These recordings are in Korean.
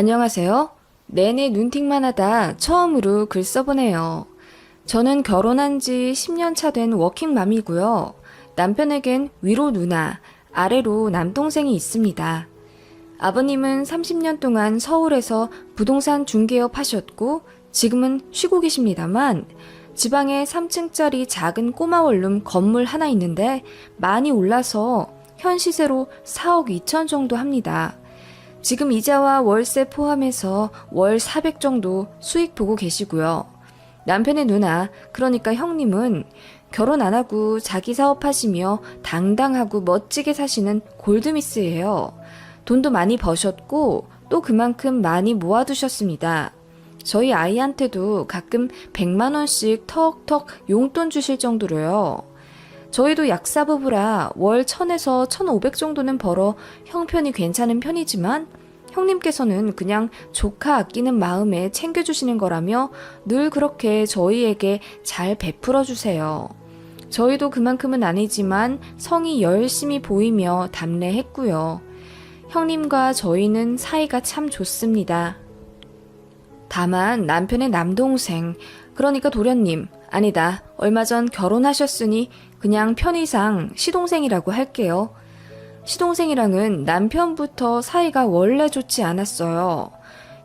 안녕하세요. 내내 눈팅만 하다 처음으로 글 써보네요. 저는 결혼한 지 10년 차 된 워킹맘이고요. 남편에겐 위로 누나, 아래로 남동생이 있습니다. 아버님은 30년 동안 서울에서 부동산 중개업 하셨고 지금은 쉬고 계십니다만 지방에 3층짜리 작은 꼬마 원룸 건물 하나 있는데 많이 올라서 현 시세로 4억 2천 정도 합니다. 지금 이자와 월세 포함해서 월 400 정도 수익 보고 계시고요. 남편의 누나, 그러니까 형님은 결혼 안 하고 자기 사업하시며 당당하고 멋지게 사시는 골드미스예요. 돈도 많이 버셨고 또 그만큼 많이 모아두셨습니다. 저희 아이한테도 가끔 100만 원씩 턱턱 용돈 주실 정도로요. 저희도 약사부부라 월 1000에서 1500 정도는 벌어 형편이 괜찮은 편이지만 형님께서는 그냥 조카 아끼는 마음에 챙겨주시는 거라며 늘 그렇게 저희에게 잘 베풀어 주세요. 저희도 그만큼은 아니지만 성이 열심히 보이며 답례했고요. 형님과 저희는 사이가 참 좋습니다. 다만 남편의 남동생, 그러니까 도련님, 아니다, 얼마 전 결혼하셨으니 그냥 편의상 시동생이라고 할게요. 시동생이랑은 남편부터 사이가 원래 좋지 않았어요.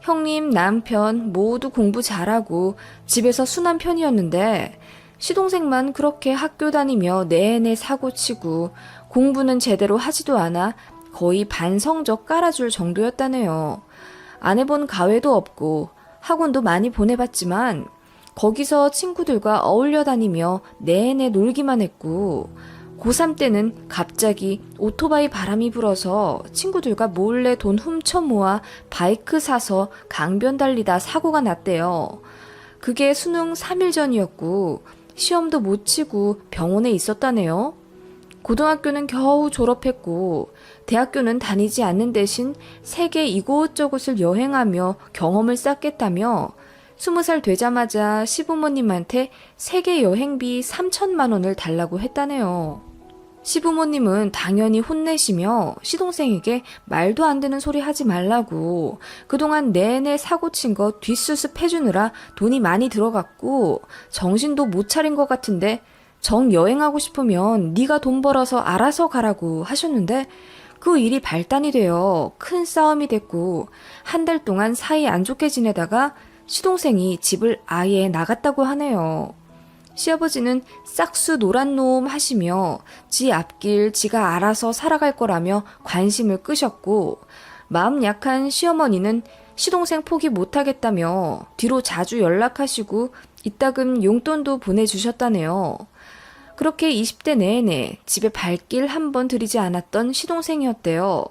형님, 남편 모두 공부 잘하고 집에서 순한 편이었는데 시동생만 그렇게 학교 다니며 내내 사고치고 공부는 제대로 하지도 않아 거의 반성적 깔아줄 정도였다네요. 안 해본 가외도 없고 학원도 많이 보내봤지만 거기서 친구들과 어울려 다니며 내내 놀기만 했고 고3 때는 갑자기 오토바이 바람이 불어서 친구들과 몰래 돈 훔쳐 모아 바이크 사서 강변 달리다 사고가 났대요. 그게 수능 3일 전이었고 시험도 못 치고 병원에 있었다네요. 고등학교는 겨우 졸업했고 대학교는 다니지 않는 대신 세계 이곳저곳을 여행하며 경험을 쌓겠다며 20살 되자마자 시부모님한테 세계 여행비 3천만 원을 달라고 했다네요. 시부모님은 당연히 혼내시며 시동생에게 말도 안 되는 소리 하지 말라고 그동안 내내 사고친 거 뒷수습 해주느라 돈이 많이 들어갔고 정신도 못 차린 것 같은데 정 여행하고 싶으면 네가 돈 벌어서 알아서 가라고 하셨는데 그 일이 발단이 되어 큰 싸움이 됐고 한 달 동안 사이 안 좋게 지내다가 시동생이 집을 아예 나갔다고 하네요. 시아버지는 싹수 노란 놈 하시며 지 앞길 지가 알아서 살아갈 거라며 관심을 끄셨고 마음 약한 시어머니는 시동생 포기 못하겠다며 뒤로 자주 연락하시고 이따금 용돈도 보내주셨다네요. 그렇게 20대 내내 집에 발길 한 번 들이지 않았던 시동생이었대요.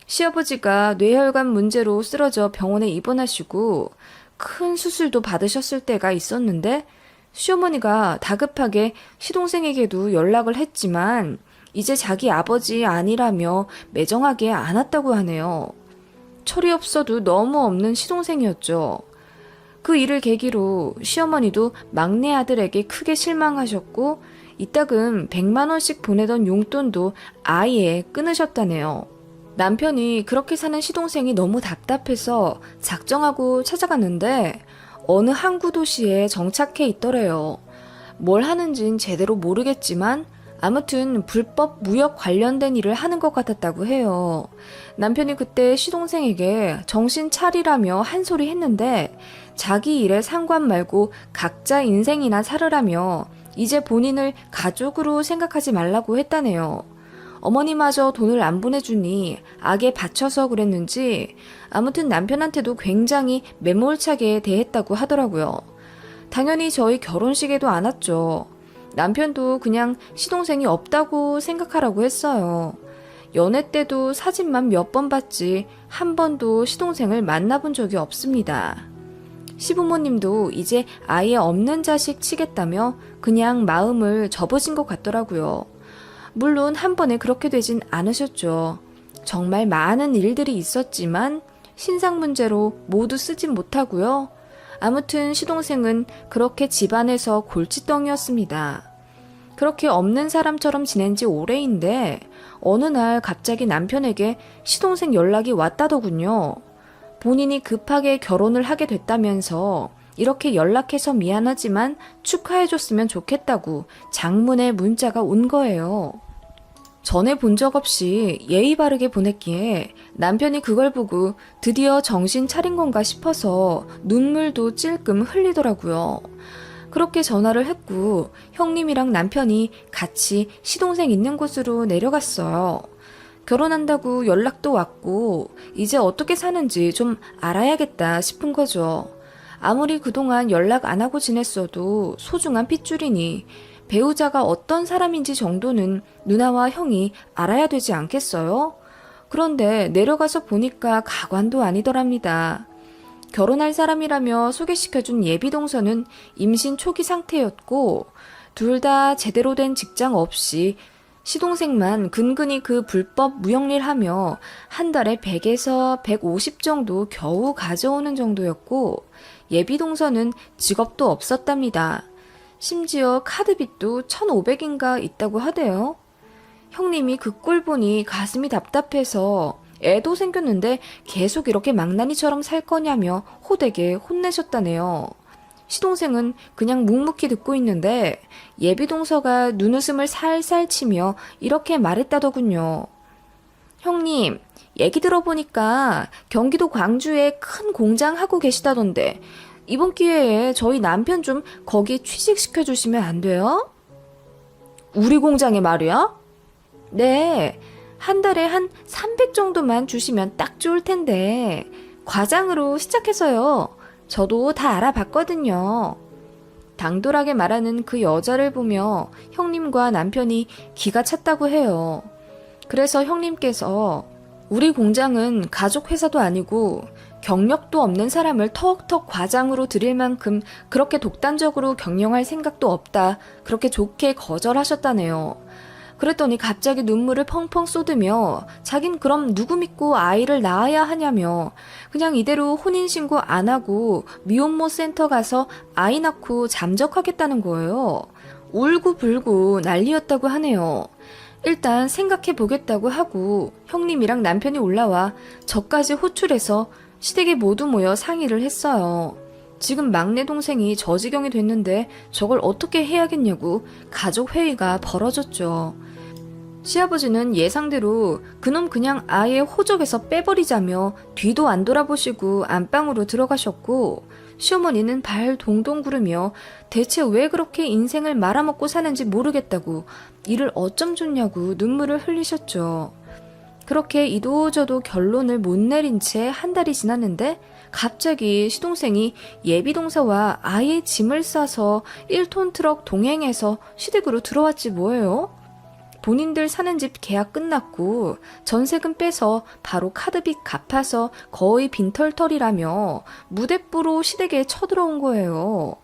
시아버지가 뇌혈관 문제로 쓰러져 병원에 입원하시고 큰 수술도 받으셨을 때가 있었는데 시어머니가 다급하게 시동생에게도 연락을 했지만 이제 자기 아버지 아니라며 매정하게 안 왔다고 하네요. 철이 없어도 너무 없는 시동생이었죠. 그 일을 계기로 시어머니도 막내 아들에게 크게 실망하셨고 이따금 100만 원씩 보내던 용돈도 아예 끊으셨다네요. 남편이 그렇게 사는 시동생이 너무 답답해서 작정하고 찾아갔는데 어느 항구 도시에 정착해 있더래요. 뭘 하는진 제대로 모르겠지만 아무튼 불법 무역 관련된 일을 하는 것 같았다고 해요. 남편이 그때 시동생에게 정신 차리라며 한 소리 했는데 자기 일에 상관 말고 각자 인생이나 살으라며 이제 본인을 가족으로 생각하지 말라고 했다네요. 어머니마저 돈을 안 보내주니 악에 받쳐서 그랬는지 아무튼 남편한테도 굉장히 매몰차게 대했다고 하더라고요. 당연히 저희 결혼식에도 안 왔죠. 남편도 그냥 시동생이 없다고 생각하라고 했어요. 연애 때도 사진만 몇 번 봤지 한 번도 시동생을 만나본 적이 없습니다. 시부모님도 이제 아예 없는 자식 치겠다며 그냥 마음을 접으신 것 같더라고요. 물론 한 번에 그렇게 되진 않으셨죠. 정말 많은 일들이 있었지만 신상 문제로 모두 쓰진 못하고요. 아무튼 시동생은 그렇게 집안에서 골칫덩이였습니다. 그렇게 없는 사람처럼 지낸 지 오래인데 어느 날 갑자기 남편에게 시동생 연락이 왔다더군요. 본인이 급하게 결혼을 하게 됐다면서 이렇게 연락해서 미안하지만 축하해줬으면 좋겠다고 장문의 문자가 온 거예요. 전에 본 적 없이 예의 바르게 보냈기에 남편이 그걸 보고 드디어 정신 차린 건가 싶어서 눈물도 찔끔 흘리더라고요. 그렇게 전화를 했고 형님이랑 남편이 같이 시동생 있는 곳으로 내려갔어요. 결혼한다고 연락도 왔고 이제 어떻게 사는지 좀 알아야겠다 싶은 거죠. 아무리 그동안 연락 안 하고 지냈어도 소중한 핏줄이니 배우자가 어떤 사람인지 정도는 누나와 형이 알아야 되지 않겠어요? 그런데 내려가서 보니까 가관도 아니더랍니다. 결혼할 사람이라며 소개시켜준 예비동서는 임신 초기 상태였고 둘 다 제대로 된 직장 없이 시동생만 근근히 그 불법 무역일 하며 한 달에 100에서 150 정도 겨우 가져오는 정도였고 예비동서는 직업도 없었답니다. 심지어 카드빚도 1,500인가 있다고 하대요. 형님이 그 꼴 보니 가슴이 답답해서 애도 생겼는데 계속 이렇게 망나니처럼 살 거냐며 호되게 혼내셨다네요. 시동생은 그냥 묵묵히 듣고 있는데 예비동서가 눈웃음을 살살 치며 이렇게 말했다더군요. 형님, 얘기 들어보니까 경기도 광주에 큰 공장 하고 계시다던데 이번 기회에 저희 남편 좀 거기 취직시켜주시면 안 돼요? 우리 공장에 말이야? 네, 한 달에 한 300 정도만 주시면 딱 좋을 텐데 과장으로 시작해서요. 저도 다 알아봤거든요. 당돌하게 말하는 그 여자를 보며 형님과 남편이 기가 찼다고 해요. 그래서 형님께서 우리 공장은 가족 회사도 아니고 경력도 없는 사람을 턱턱 과장으로 들일 만큼 그렇게 독단적으로 경영할 생각도 없다. 그렇게 좋게 거절하셨다네요. 그랬더니 갑자기 눈물을 펑펑 쏟으며 자긴 그럼 누구 믿고 아이를 낳아야 하냐며 그냥 이대로 혼인신고 안 하고 미혼모 센터 가서 아이 낳고 잠적하겠다는 거예요. 울고불고 난리였다고 하네요. 일단 생각해 보겠다고 하고 형님이랑 남편이 올라와 저까지 호출해서 시댁에 모두 모여 상의를 했어요. 지금 막내 동생이 저 지경이 됐는데 저걸 어떻게 해야겠냐고 가족 회의가 벌어졌죠. 시아버지는 예상대로 그놈 그냥 아예 호적에서 빼버리자며 뒤도 안 돌아보시고 안방으로 들어가셨고 시어머니는 발 동동 구르며 대체 왜 그렇게 인생을 말아먹고 사는지 모르겠다고 이를 어쩜 좋냐고 눈물을 흘리셨죠. 그렇게 이도저도 결론을 못 내린 채 한 달이 지났는데 갑자기 시동생이 예비동서와 아예 짐을 싸서 1톤 트럭 동행해서 시댁으로 들어왔지 뭐예요? 본인들 사는 집 계약 끝났고 전세금 빼서 바로 카드빚 갚아서 거의 빈털털이라며 무대뽀로 시댁에 쳐들어온 거예요.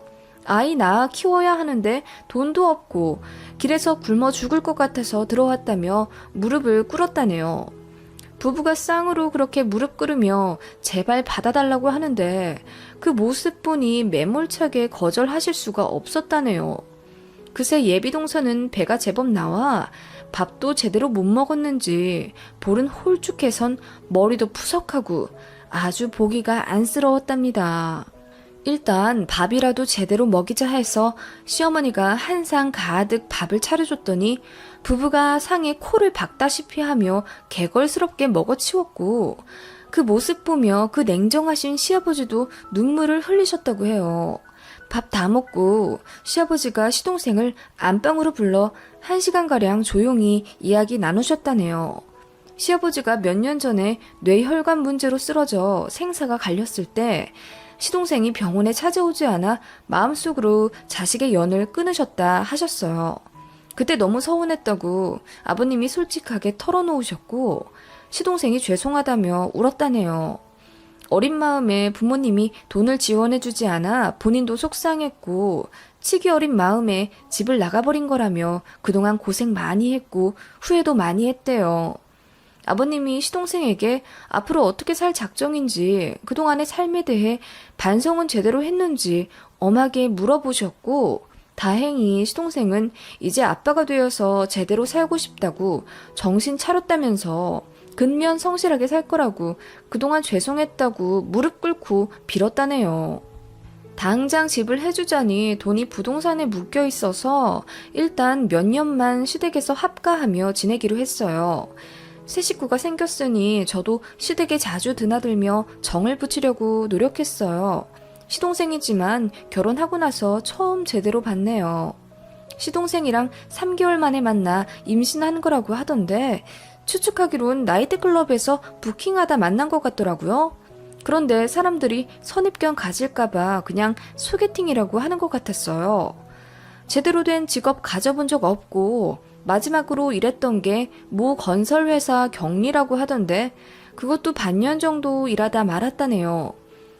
아이 낳아 키워야 하는데 돈도 없고 길에서 굶어 죽을 것 같아서 들어왔다며 무릎을 꿇었다네요. 부부가 쌍으로 그렇게 무릎 꿇으며 제발 받아달라고 하는데 그 모습 보니 매몰차게 거절하실 수가 없었다네요. 그새 예비동서는 배가 제법 나와 밥도 제대로 못 먹었는지 볼은 홀쭉해선 머리도 푸석하고 아주 보기가 안쓰러웠답니다. 일단 밥이라도 제대로 먹이자 해서 시어머니가 한 상 가득 밥을 차려줬더니 부부가 상에 코를 박다시피 하며 개걸스럽게 먹어치웠고 그 모습 보며 그 냉정하신 시아버지도 눈물을 흘리셨다고 해요. 밥 다 먹고 시아버지가 시동생을 안방으로 불러 1시간가량 조용히 이야기 나누셨다네요. 시아버지가 몇 년 전에 뇌혈관 문제로 쓰러져 생사가 갈렸을 때 시동생이 병원에 찾아오지 않아 마음속으로 자식의 연을 끊으셨다 하셨어요. 그때 너무 서운했다고 아버님이 솔직하게 털어놓으셨고 시동생이 죄송하다며 울었다네요. 어린 마음에 부모님이 돈을 지원해주지 않아 본인도 속상했고 치기 어린 마음에 집을 나가버린 거라며 그동안 고생 많이 했고 후회도 많이 했대요. 아버님이 시동생에게 앞으로 어떻게 살 작정인지 그동안의 삶에 대해 반성은 제대로 했는지 엄하게 물어보셨고 다행히 시동생은 이제 아빠가 되어서 제대로 살고 싶다고 정신 차렸다면서 근면 성실하게 살 거라고 그동안 죄송했다고 무릎 꿇고 빌었다네요. 당장 집을 해주자니 돈이 부동산에 묶여 있어서 일단 몇 년만 시댁에서 합가하며 지내기로 했어요. 새 식구가 생겼으니 저도 시댁에 자주 드나들며 정을 붙이려고 노력했어요. 시동생이지만 결혼하고 나서 처음 제대로 봤네요. 시동생이랑 3개월 만에 만나 임신한 거라고 하던데 추측하기론 나이트클럽에서 부킹하다 만난 것 같더라고요. 그런데 사람들이 선입견 가질까봐 그냥 소개팅이라고 하는 것 같았어요. 제대로 된 직업 가져본 적 없고 마지막으로 일했던 게 모 건설회사 경리라고 하던데 그것도 반년 정도 일하다 말았다네요.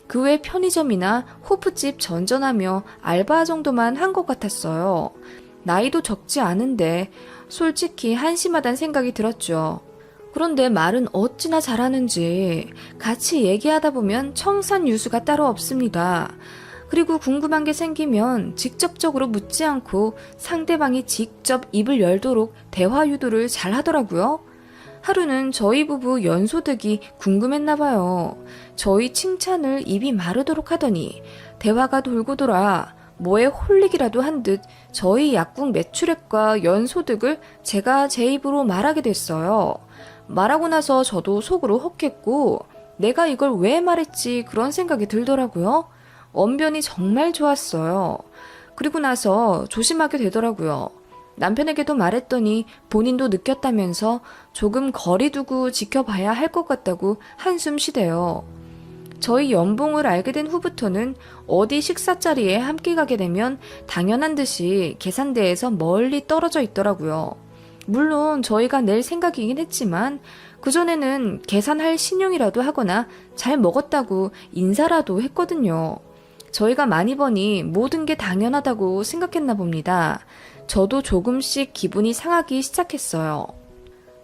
그 외 편의점이나 호프집 전전하며 알바 정도만 한 것 같았어요. 나이도 적지 않은데 솔직히 한심하단 생각이 들었죠. 그런데 말은 어찌나 잘하는지 같이 얘기하다 보면 청산유수가 따로 없습니다. 그리고 궁금한 게 생기면 직접적으로 묻지 않고 상대방이 직접 입을 열도록 대화 유도를 잘 하더라고요. 하루는 저희 부부 연소득이 궁금했나 봐요. 저희 칭찬을 입이 마르도록 하더니 대화가 돌고 돌아 뭐에 홀리기라도 한 듯 저희 약국 매출액과 연소득을 제가 제 입으로 말하게 됐어요. 말하고 나서 저도 속으로 혹했고 내가 이걸 왜 말했지 그런 생각이 들더라고요. 언변이 정말 좋았어요. 그리고 나서 조심하게 되더라고요. 남편에게도 말했더니 본인도 느꼈다면서 조금 거리 두고 지켜봐야 할 것 같다고 한숨 쉬대요. 저희 연봉을 알게 된 후부터는 어디 식사 자리에 함께 가게 되면 당연한 듯이 계산대에서 멀리 떨어져 있더라고요. 물론 저희가 낼 생각이긴 했지만 그전에는 계산할 신용이라도 하거나 잘 먹었다고 인사라도 했거든요. 저희가 많이 버니 모든 게 당연하다고 생각했나 봅니다. 저도 조금씩 기분이 상하기 시작했어요.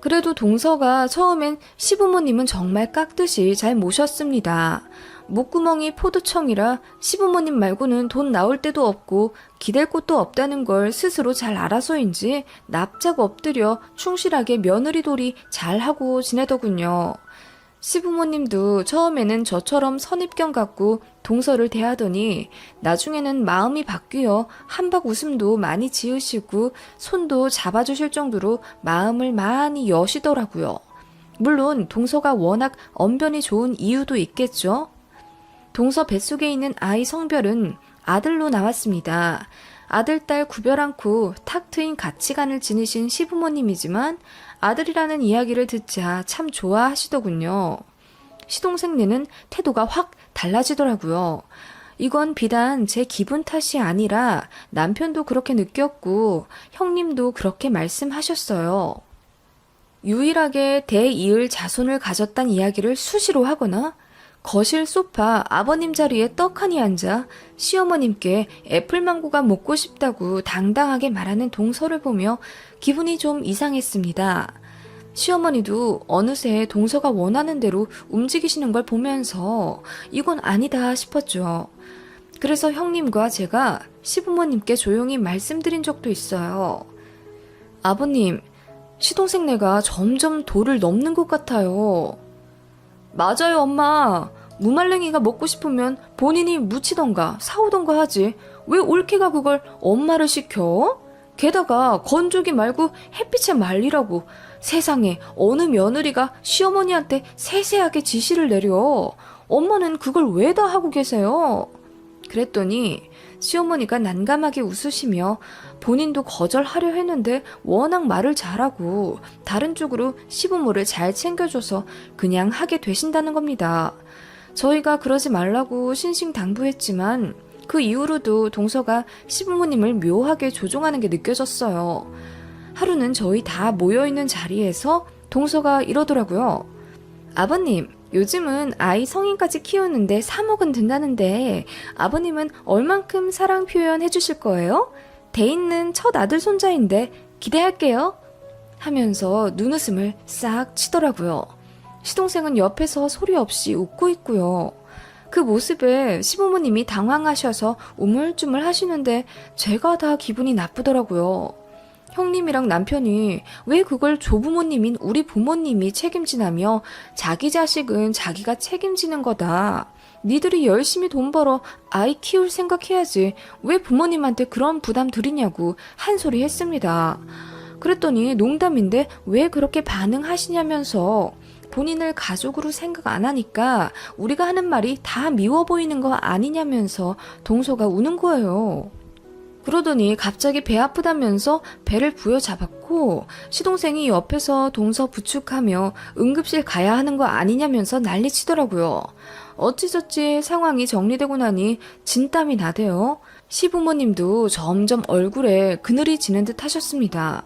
그래도 동서가 처음엔 시부모님은 정말 깍듯이 잘 모셨습니다. 목구멍이 포도청이라 시부모님 말고는 돈 나올 데도 없고 기댈 곳도 없다는 걸 스스로 잘 알아서인지 납작 엎드려 충실하게 며느리돌이 잘하고 지내더군요. 시부모님도 처음에는 저처럼 선입견 갖고 동서를 대하더니 나중에는 마음이 바뀌어 한박 웃음도 많이 지으시고 손도 잡아주실 정도로 마음을 많이 여시더라고요. 물론 동서가 워낙 언변이 좋은 이유도 있겠죠. 동서 뱃속에 있는 아이 성별은 아들로 나왔습니다. 아들, 딸 구별 않고 탁 트인 가치관을 지니신 시부모님이지만 아들이라는 이야기를 듣자 참 좋아하시더군요. 시동생네는 태도가 확 달라지더라고요. 이건 비단 제 기분 탓이 아니라 남편도 그렇게 느꼈고 형님도 그렇게 말씀하셨어요. 유일하게 대이을 자손을 가졌단 이야기를 수시로 하거나 거실 소파 아버님 자리에 떡하니 앉아 시어머님께 애플망고가 먹고 싶다고 당당하게 말하는 동서를 보며 기분이 좀 이상했습니다. 시어머니도 어느새 동서가 원하는 대로 움직이시는 걸 보면서 이건 아니다 싶었죠. 그래서 형님과 제가 시부모님께 조용히 말씀드린 적도 있어요. 아버님, 시동생네가 점점 도를 넘는 것 같아요. 맞아요, 엄마. 무말랭이가 먹고 싶으면 본인이 무치던가 사오던가 하지. 왜 올케가 그걸 엄마를 시켜? 게다가 건조기 말고 햇빛에 말리라고. 세상에 어느 며느리가 시어머니한테 세세하게 지시를 내려. 엄마는 그걸 왜 다 하고 계세요? 그랬더니 시어머니가 난감하게 웃으시며 본인도 거절하려 했는데 워낙 말을 잘하고 다른 쪽으로 시부모를 잘 챙겨줘서 그냥 하게 되신다는 겁니다. 저희가 그러지 말라고 신신당부했지만 그 이후로도 동서가 시부모님을 묘하게 조종하는 게 느껴졌어요. 하루는 저희 다 모여있는 자리에서 동서가 이러더라고요. 아버님, 요즘은 아이 성인까지 키우는데 3억은 든다는데 아버님은 얼만큼 사랑 표현해 주실 거예요? 돼 있는 첫 아들 손자인데 기대할게요. 하면서 눈웃음을 싹 치더라고요. 시동생은 옆에서 소리 없이 웃고 있고요. 그 모습에 시부모님이 당황하셔서 우물쭈물 하시는데 제가 다 기분이 나쁘더라고요. 형님이랑 남편이 왜 그걸 조부모님인 우리 부모님이 책임지나며 자기 자식은 자기가 책임지는 거다. 니들이 열심히 돈 벌어 아이 키울 생각해야지 왜 부모님한테 그런 부담 드리냐고 한 소리 했습니다. 그랬더니 농담인데 왜 그렇게 반응하시냐면서 본인을 가족으로 생각 안 하니까 우리가 하는 말이 다 미워 보이는 거 아니냐면서 동서가 우는 거예요. 그러더니 갑자기 배 아프다면서 배를 부여잡았고 시동생이 옆에서 동서 부축하며 응급실 가야 하는 거 아니냐면서 난리치더라고요. 어찌저찌 상황이 정리되고 나니 진땀이 나대요. 시부모님도 점점 얼굴에 그늘이 지는 듯 하셨습니다.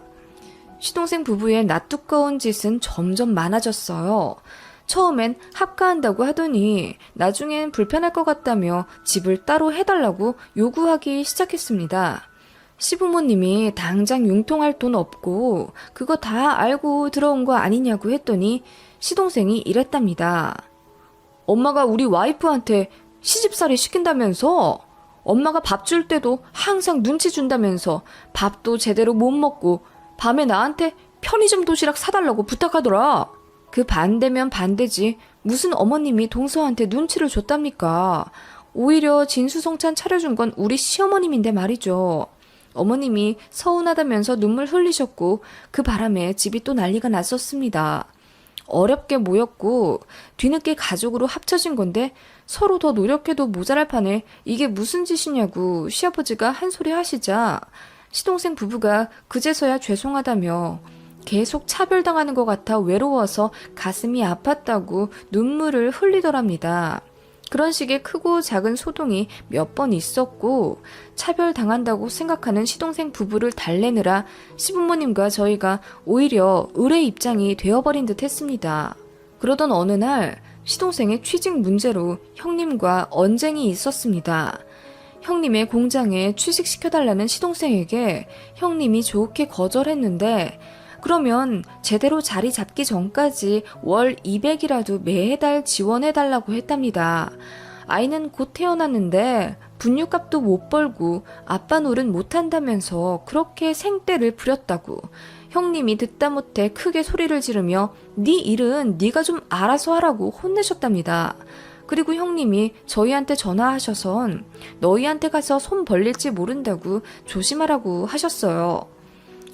시동생 부부의 낯두꺼운 짓은 점점 많아졌어요. 처음엔 합가한다고 하더니 나중엔 불편할 것 같다며 집을 따로 해달라고 요구하기 시작했습니다. 시부모님이 당장 융통할 돈 없고 그거 다 알고 들어온 거 아니냐고 했더니 시동생이 이랬답니다. 엄마가 우리 와이프한테 시집살이 시킨다면서 엄마가 밥 줄 때도 항상 눈치 준다면서 밥도 제대로 못 먹고 밤에 나한테 편의점 도시락 사달라고 부탁하더라. 그 반대면 반대지 무슨 어머님이 동서한테 눈치를 줬답니까? 오히려 진수성찬 차려준 건 우리 시어머님인데 말이죠. 어머님이 서운하다면서 눈물 흘리셨고 그 바람에 집이 또 난리가 났었습니다. 어렵게 모였고 뒤늦게 가족으로 합쳐진 건데 서로 더 노력해도 모자랄 판에 이게 무슨 짓이냐고 시아버지가 한 소리 하시자 시동생 부부가 그제서야 죄송하다며 계속 차별당하는 것 같아 외로워서 가슴이 아팠다고 눈물을 흘리더랍니다. 그런 식의 크고 작은 소동이 몇 번 있었고 차별당한다고 생각하는 시동생 부부를 달래느라 시부모님과 저희가 오히려 을의 입장이 되어버린 듯 했습니다. 그러던 어느 날 시동생의 취직 문제로 형님과 언쟁이 있었습니다. 형님의 공장에 취직시켜달라는 시동생에게 형님이 좋게 거절했는데 그러면 제대로 자리 잡기 전까지 월 200이라도 매달 지원해달라고 했답니다. 아이는 곧 태어났는데 분유값도 못 벌고 아빠 노릇 못한다면서 그렇게 생떼를 부렸다고 형님이 듣다 못해 크게 소리를 지르며 네 일은 네가 좀 알아서 하라고 혼내셨답니다. 그리고 형님이 저희한테 전화하셔선 너희한테 가서 손 벌릴지 모른다고 조심하라고 하셨어요.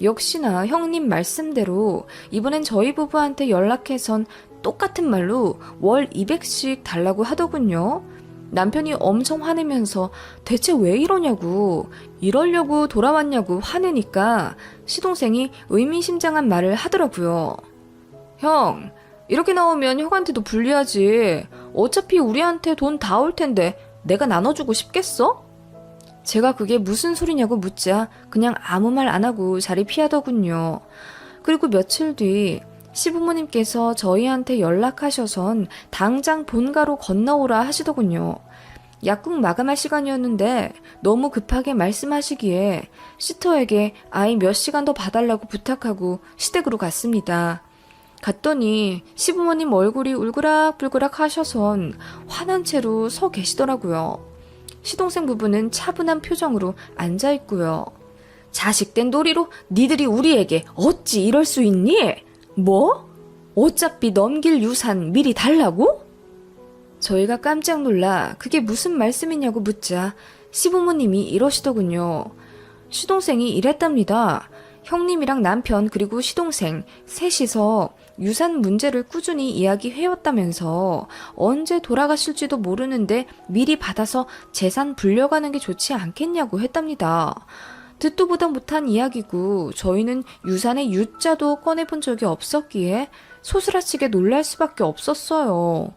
역시나 형님 말씀대로 이번엔 저희 부부한테 연락해선 똑같은 말로 월 200씩 달라고 하더군요. 남편이 엄청 화내면서 대체 왜 이러냐고 이러려고 돌아왔냐고 화내니까 시동생이 의미심장한 말을 하더라고요. 형, 이렇게 나오면 형한테도 불리하지. 어차피 우리한테 돈 다 올 텐데 내가 나눠주고 싶겠어? 제가 그게 무슨 소리냐고 묻자 그냥 아무 말 안 하고 자리 피하더군요. 그리고 며칠 뒤 시부모님께서 저희한테 연락하셔선 당장 본가로 건너오라 하시더군요. 약국 마감할 시간이었는데 너무 급하게 말씀하시기에 시터에게 아이 몇 시간 더 봐달라고 부탁하고 시댁으로 갔습니다. 갔더니 시부모님 얼굴이 울그락불그락 하셔선 화난 채로 서 계시더라고요. 시동생 부부는 차분한 표정으로 앉아있고요. 자식된 도리로 니들이 우리에게 어찌 이럴 수 있니? 뭐? 어차피 넘길 유산 미리 달라고? 저희가 깜짝 놀라 그게 무슨 말씀이냐고 묻자 시부모님이 이러시더군요. 시동생이 이랬답니다. 형님이랑 남편 그리고 시동생 셋이서 유산 문제를 꾸준히 이야기해왔다면서 언제 돌아가실지도 모르는데 미리 받아서 재산 불려가는 게 좋지 않겠냐고 했답니다. 듣도 보다 못한 이야기고 저희는 유산의 유자도 꺼내본 적이 없었기에 소스라치게 놀랄 수밖에 없었어요.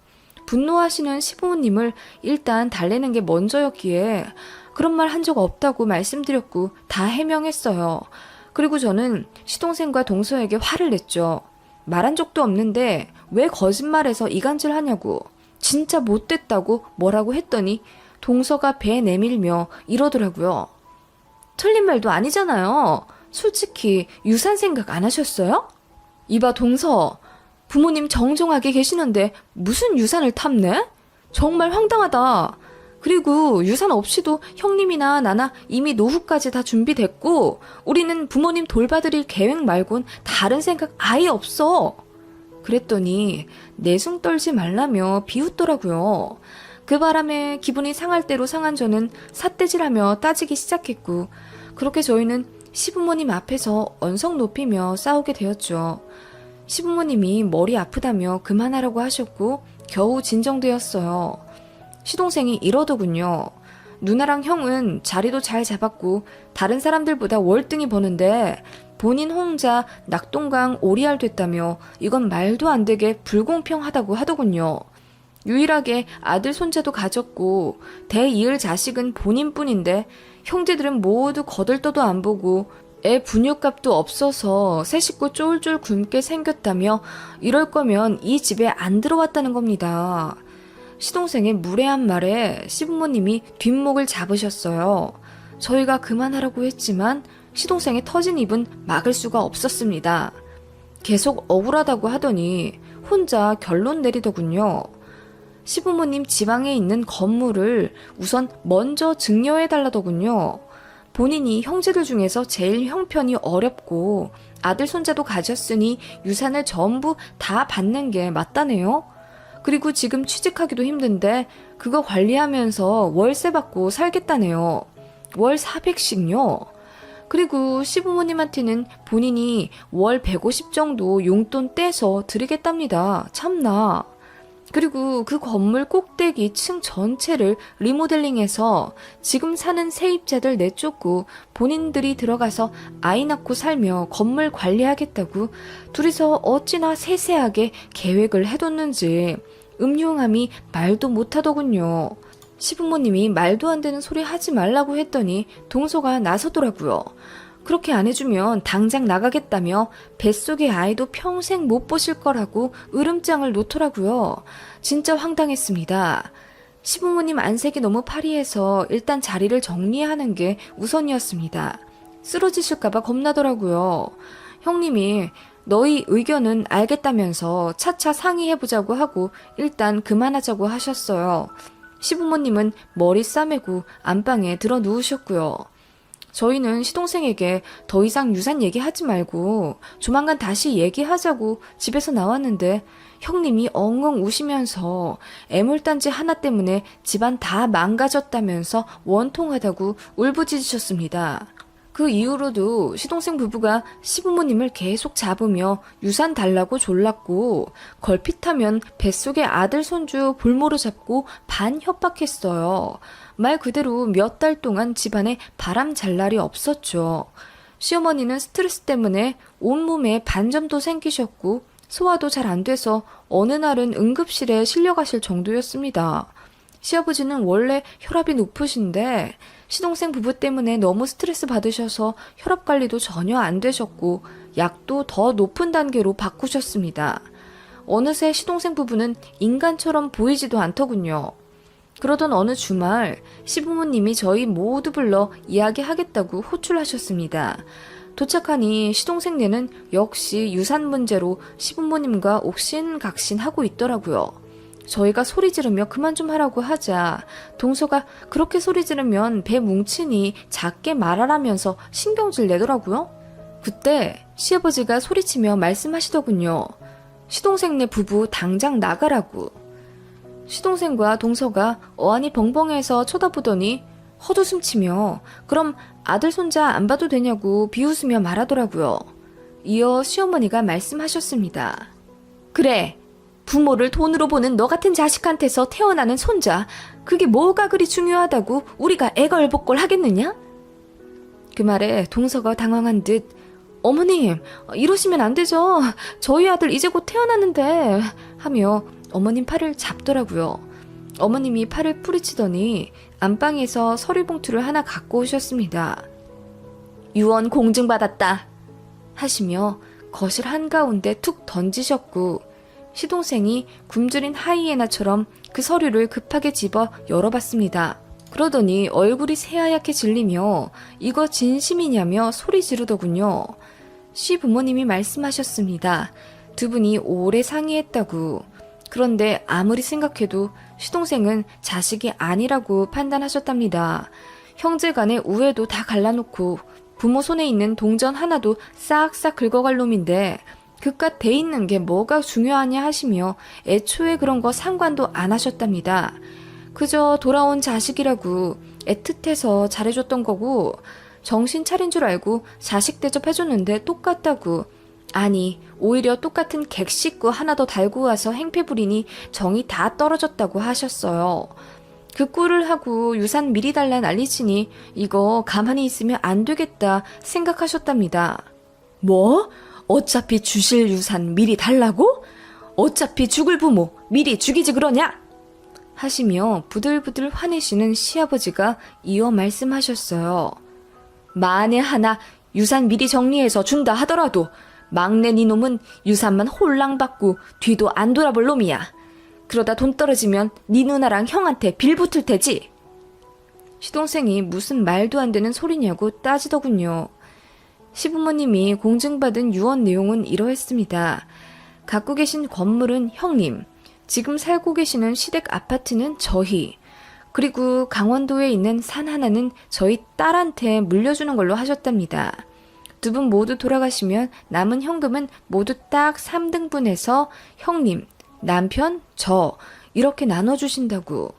분노하시는 시부모님을 일단 달래는 게 먼저였기에 그런 말 한 적 없다고 말씀드렸고 다 해명했어요. 그리고 저는 시동생과 동서에게 화를 냈죠. 말한 적도 없는데 왜 거짓말해서 이간질하냐고 진짜 못됐다고 뭐라고 했더니 동서가 배 내밀며 이러더라고요. 틀린 말도 아니잖아요. 솔직히 유산 생각 안 하셨어요? 이봐 동서, 부모님 정정하게 계시는데 무슨 유산을 탐내? 정말 황당하다. 그리고 유산 없이도 형님이나 나나 이미 노후까지 다 준비됐고 우리는 부모님 돌봐드릴 계획 말곤 다른 생각 아예 없어. 그랬더니 내숭 떨지 말라며 비웃더라고요. 그 바람에 기분이 상할 대로 상한 저는 삿대질하며 따지기 시작했고 그렇게 저희는 시부모님 앞에서 언성 높이며 싸우게 되었죠. 시부모님이 머리 아프다며 그만하라고 하셨고 겨우 진정되었어요. 시동생이 이러더군요. 누나랑 형은 자리도 잘 잡았고 다른 사람들보다 월등히 버는데 본인 혼자 낙동강 오리알 됐다며 이건 말도 안 되게 불공평하다고 하더군요. 유일하게 아들 손자도 가졌고 대이을 자식은 본인뿐인데 형제들은 모두 거들떠도 안 보고 애 분유값도 없어서 새 식구 쫄쫄 굶게 생겼다며 이럴 거면 이 집에 안 들어왔다는 겁니다. 시동생의 무례한 말에 시부모님이 뒷목을 잡으셨어요. 저희가 그만하라고 했지만 시동생의 터진 입은 막을 수가 없었습니다. 계속 억울하다고 하더니 혼자 결론 내리더군요. 시부모님 지방에 있는 건물을 우선 먼저 증여해달라더군요. 본인이 형제들 중에서 제일 형편이 어렵고 아들 손자도 가졌으니 유산을 전부 다 받는 게 맞다네요. 그리고 지금 취직하기도 힘든데 그거 관리하면서 월세 받고 살겠다네요. 월 400씩요. 그리고 시부모님한테는 본인이 월 150 정도 용돈 떼서 드리겠답니다. 참나. 그리고 그 건물 꼭대기 층 전체를 리모델링해서 지금 사는 세입자들 내쫓고 본인들이 들어가서 아이 낳고 살며 건물 관리하겠다고 둘이서 어찌나 세세하게 계획을 해뒀는지 음흉함이 말도 못하더군요. 시부모님이 말도 안 되는 소리 하지 말라고 했더니 동서가 나서더라고요. 그렇게 안 해주면 당장 나가겠다며 뱃속의 아이도 평생 못 보실 거라고 으름장을 놓더라고요. 진짜 황당했습니다. 시부모님 안색이 너무 파리해서 일단 자리를 정리하는 게 우선이었습니다. 쓰러지실까봐 겁나더라고요. 형님이 너희 의견은 알겠다면서 차차 상의해보자고 하고 일단 그만하자고 하셨어요. 시부모님은 머리 싸매고 안방에 들어 누우셨고요. 저희는 시동생에게 더 이상 유산 얘기하지 말고 조만간 다시 얘기하자고 집에서 나왔는데 형님이 엉엉 우시면서 애물단지 하나 때문에 집안 다 망가졌다면서 원통하다고 울부짖으셨습니다. 그 이후로도 시동생 부부가 시부모님을 계속 잡으며 유산 달라고 졸랐고 걸핏하면 뱃속의 아들 손주 볼모로 잡고 반 협박했어요. 말 그대로 몇 달 동안 집안에 바람 잘 날이 없었죠. 시어머니는 스트레스 때문에 온몸에 반점도 생기셨고 소화도 잘 안 돼서 어느 날은 응급실에 실려가실 정도였습니다. 시아버지는 원래 혈압이 높으신데 시동생 부부 때문에 너무 스트레스 받으셔서 혈압 관리도 전혀 안 되셨고 약도 더 높은 단계로 바꾸셨습니다. 어느새 시동생 부부는 인간처럼 보이지도 않더군요. 그러던 어느 주말 시부모님이 저희 모두 불러 이야기하겠다고 호출하셨습니다. 도착하니 시동생네는 역시 유산 문제로 시부모님과 옥신각신하고 있더라고요. 저희가 소리 지르며 그만 좀 하라고 하자 동서가 그렇게 소리 지르면 배 뭉치니 작게 말하라면서 신경질 내더라고요. 그때 시아버지가 소리치며 말씀하시더군요. 시동생네 부부 당장 나가라고. 시동생과 동서가 어안이 벙벙해서 쳐다보더니 헛웃음치며 그럼 아들 손자 안 봐도 되냐고 비웃으며 말하더라고요. 이어 시어머니가 말씀하셨습니다. 그래, 부모를 돈으로 보는 너 같은 자식한테서 태어나는 손자, 그게 뭐가 그리 중요하다고 우리가 애걸복걸 하겠느냐? 그 말에 동서가 당황한 듯 어머님, 이러시면 안 되죠. 저희 아들 이제 곧 태어났는데 하며 어머님 팔을 잡더라고요. 어머님이 팔을 뿌리치더니 안방에서 서류봉투를 하나 갖고 오셨습니다. 유언 공증받았다 하시며 거실 한가운데 툭 던지셨고 시동생이 굶주린 하이에나처럼 그 서류를 급하게 집어 열어봤습니다. 그러더니 얼굴이 새하얗게 질리며 이거 진심이냐며 소리 지르더군요. 시부모님이 말씀하셨습니다. 두 분이 오래 상의했다고. 그런데 아무리 생각해도 시동생은 자식이 아니라고 판단하셨답니다. 형제 간의 우애도 다 갈라놓고 부모 손에 있는 동전 하나도 싹싹 긁어갈 놈인데 그깟 돼 있는 게 뭐가 중요하냐 하시며 애초에 그런 거 상관도 안 하셨답니다. 그저 돌아온 자식이라고 애틋해서 잘해줬던 거고 정신 차린 줄 알고 자식 대접해줬는데 똑같다고. 아니 오히려 똑같은 객식구 하나 더 달고 와서 행패 부리니 정이 다 떨어졌다고 하셨어요. 그 꼴을 하고 유산 미리 달라 난리치니 이거 가만히 있으면 안 되겠다 생각하셨답니다. 뭐? 어차피 주실 유산 미리 달라고? 어차피 죽을 부모 미리 죽이지 그러냐? 하시며 부들부들 화내시는 시아버지가 이어 말씀하셨어요. 만에 하나 유산 미리 정리해서 준다 하더라도 막내 니놈은 유산만 홀랑 받고 뒤도 안 돌아볼 놈이야. 그러다 돈 떨어지면 니 누나랑 형한테 빌붙을 테지. 시동생이 무슨 말도 안 되는 소리냐고 따지더군요. 시부모님이 공증받은 유언 내용은 이러했습니다. 갖고 계신 건물은 형님, 지금 살고 계시는 시댁 아파트는 저희, 그리고 강원도에 있는 산 하나는 저희 딸한테 물려주는 걸로 하셨답니다. 두 분 모두 돌아가시면 남은 현금은 모두 딱 3등분해서 형님, 남편, 저 이렇게 나눠주신다고.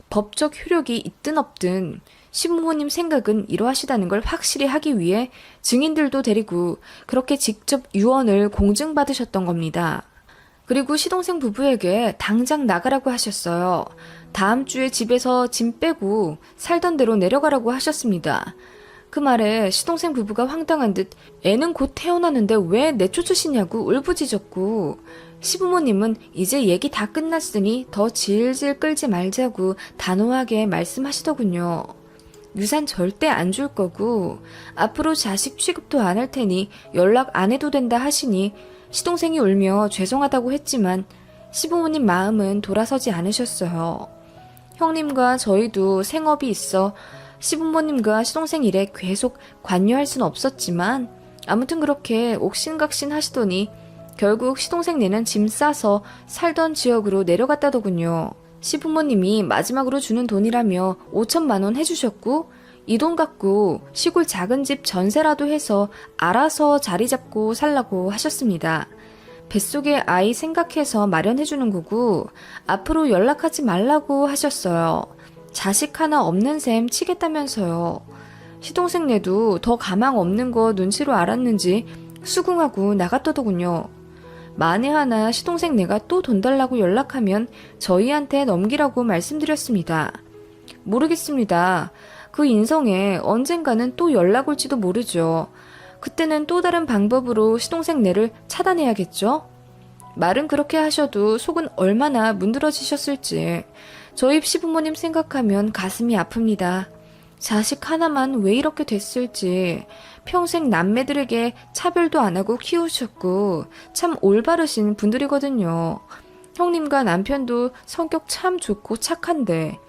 법적 효력이 있든 없든 시부모님 생각은 이러하시다는 걸 확실히 하기 위해 증인들도 데리고 그렇게 직접 유언을 공증받으셨던 겁니다. 그리고 시동생 부부에게 당장 나가라고 하셨어요. 다음 주에 집에서 짐 빼고 살던 대로 내려가라고 하셨습니다. 그 말에 시동생 부부가 황당한 듯 애는 곧 태어나는데 왜 내쫓으시냐고 울부짖었고 시부모님은 이제 얘기 다 끝났으니 더 질질 끌지 말자고 단호하게 말씀하시더군요. 유산 절대 안 줄 거고 앞으로 자식 취급도 안 할 테니 연락 안 해도 된다 하시니 시동생이 울며 죄송하다고 했지만 시부모님 마음은 돌아서지 않으셨어요. 형님과 저희도 생업이 있어 시부모님과 시동생 일에 계속 관여할 수는 없었지만 아무튼 그렇게 옥신각신 하시더니 결국 시동생네는 짐 싸서 살던 지역으로 내려갔다더군요. 시부모님이 마지막으로 주는 돈이라며 5천만 원 해주셨고 이 돈 갖고 시골 작은 집 전세라도 해서 알아서 자리 잡고 살라고 하셨습니다. 뱃속에 아이 생각해서 마련해주는 거고 앞으로 연락하지 말라고 하셨어요. 자식 하나 없는 셈 치겠다면서요. 시동생네도 더 가망 없는 거 눈치로 알았는지 수긍하고 나갔더더군요. 만에 하나 시동생네가 또 돈 달라고 연락하면 저희한테 넘기라고 말씀드렸습니다. 모르겠습니다. 그 인성에 언젠가는 또 연락 올지도 모르죠. 그때는 또 다른 방법으로 시동생네를 차단해야겠죠? 말은 그렇게 하셔도 속은 얼마나 문드러지셨을지 저희 시부모님 생각하면 가슴이 아픕니다. 자식 하나만 왜 이렇게 됐을지 평생 남매들에게 차별도 안 하고 키우셨고 참 올바르신 분들이거든요. 형님과 남편도 성격 참 좋고 착한데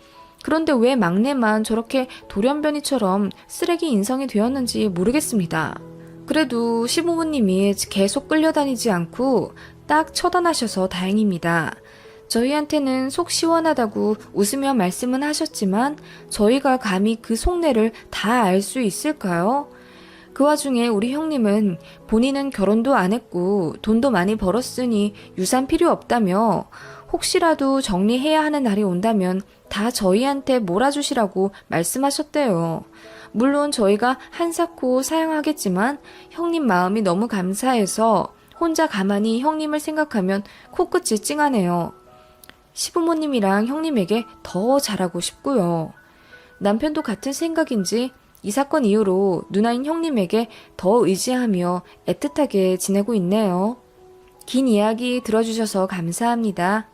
그런데 왜 막내만 저렇게 돌연변이처럼 쓰레기 인성이 되었는지 모르겠습니다. 그래도 시부모님이 계속 끌려다니지 않고 딱 처단하셔서 다행입니다. 저희한테는 속 시원하다고 웃으며 말씀은 하셨지만 저희가 감히 그 속내를 다 알 수 있을까요? 그 와중에 우리 형님은 본인은 결혼도 안 했고 돈도 많이 벌었으니 유산 필요 없다며 혹시라도 정리해야 하는 날이 온다면 다 저희한테 몰아주시라고 말씀하셨대요. 물론 저희가 한사코 사양하겠지만 형님 마음이 너무 감사해서 혼자 가만히 형님을 생각하면 코끝이 찡하네요. 시부모님이랑 형님에게 더 잘하고 싶고요. 남편도 같은 생각인지 이 사건 이후로 누나인 형님에게 더 의지하며 애틋하게 지내고 있네요. 긴 이야기 들어주셔서 감사합니다.